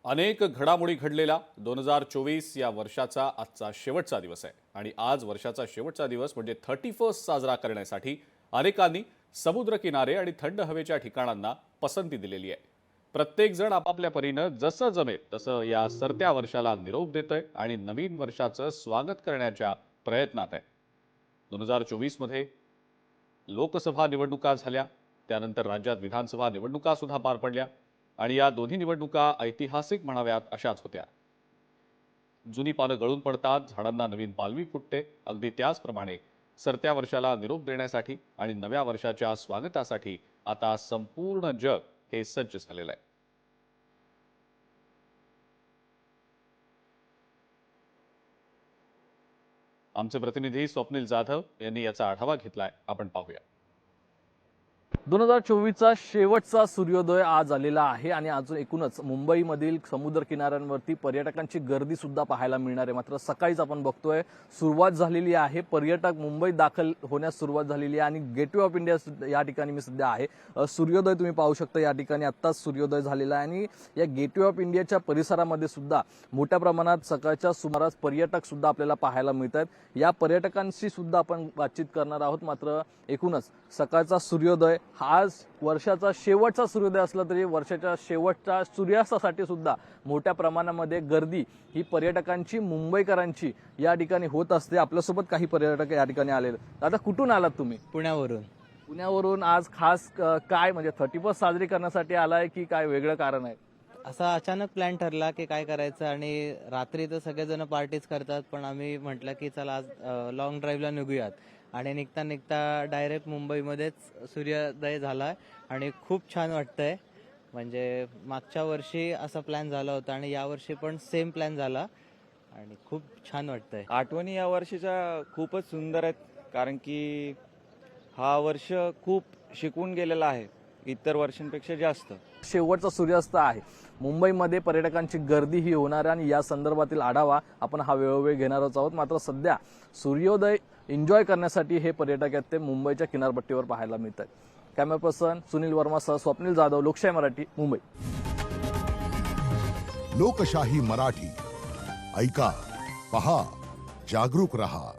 अनेक घडामोडी घडलेला 2024 या वर्षाचा आजचा शेवटचा दिवस आहे आणि आज वर्षाचा शेवटचा दिवस म्हणजे 31 साजरा करण्यासाठी अनेकांनी समुद्रकिनारे आणि थंड हवेच्या ठिकाणांना पसंती दिलेली आहे। प्रत्येक जण आपापल्या परीनं जसं जमेल तसं या सरत्या वर्षाला निरोप देतंय आणि नवीन वर्षाचं स्वागत करण्याच्या प्रयत्नात आहे। 2024 मध्ये लोकसभा निवडणुका झाल्या, त्यानंतर राज्यात विधानसभा निवडणुका सुद्धा पार पडल्या आणि या दोन्ही निवडणुका ऐतिहासिक म्हणाव्यात अशाच होत्या। जुनी पानं गळून पडतात, झाडांना नवीन पालवी फुटते, अगदी त्याचप्रमाणे सरत्या वर्षाला निरोप देण्यासाठी आणि नव्या वर्षाच्या स्वागतासाठी आता संपूर्ण जग हे सज्ज झालेलं आहे। आमचे प्रतिनिधी स्वप्नील जाधव यांनी याचा आढावा घेतलाय, आपण पाहूया। 2024चा शेवटचा सूर्योदय आज आलेला आहे आणि अजून एकूणच मुंबईमधील समुद्र किनाऱ्यांवरती पर्यटकांची गर्दी सुद्धा पाहायला मिळणार आहे। मात्र सकाळीच आपण बघतोय सुरुवात झालेली आहे, पर्यटक मुंबईत दाखल होण्यास सुरुवात झालेली आहे आणि गेटवे ऑफ इंडिया या ठिकाणी मी सध्या आहे। सूर्योदय तुम्ही पाहू शकता, या ठिकाणी आत्ताच सूर्योदय झालेला आहे आणि या गेटवे ऑफ इंडियाच्या परिसरामध्ये सुद्धा मोठ्या प्रमाणात सकाळच्या सुमारास पर्यटक सुद्धा आपल्याला पाहायला मिळतात। या पर्यटकांशी सुद्धा आपण बातचीत करणार आहोत। मात्र एकूणच सकाळचा सूर्योदय आज वर्षाचा शेवटचा सूर्योदय असला तरी वर्षाच्या शेवटच्या सूर्यास्तासाठी सुद्धा मोठ्या प्रमाणामध्ये गर्दी ही पर्यटकांची, मुंबईकरांची या ठिकाणी होत असते। आपल्यासोबत काही पर्यटक या ठिकाणी आलेले। आता कुठून आलात तुम्ही? पुण्यावरून आज खास काय म्हणजे 31 साजरी करण्यासाठी आलाय की काय वेगळं कारण आहे? असा अचानक प्लॅन ठरला की काय करायचं आणि रात्री तर सगळेजण पार्टीज करतात, पण आम्ही म्हटलं की चला आज लॉंग ड्राईव्हला निघूयात आणि निघता निघता डायरेक्ट मुंबईमध्येच सूर्योदय झाला आणि खूप छान वाटतंय। म्हणजे मागच्या वर्षी असा प्लॅन झाला होता आणि यावर्षी पण सेम प्लॅन झाला आणि खूप छान वाटतंय। आठवणी या वर्षीच्या खूपच सुंदर आहेत, कारण की हा वर्ष खूप शिकवून गेलेला आहे इतर वर्षांपेक्षा जास्त। शेवटचा सूर्यास्त आहे, मुंबईमध्ये पर्यटकांची गर्दी ही होणार आणि या संदर्भातील आढावा आपण हा वेळोवेळी घेणारच आहोत। मात्र सध्या सूर्योदय एन्जॉय करण्यासाठी हे पर्यटक आहेत ते मुंबईच्या किनारपट्टीवर पाहायला मिळतात। कॅमेरा पर्सन सुनील वर्मासह स्वप्नील जाधव, लोकशाही मराठी, मुंबई। लोकशाही मराठी, ऐका, पहा, जागरूक रहा।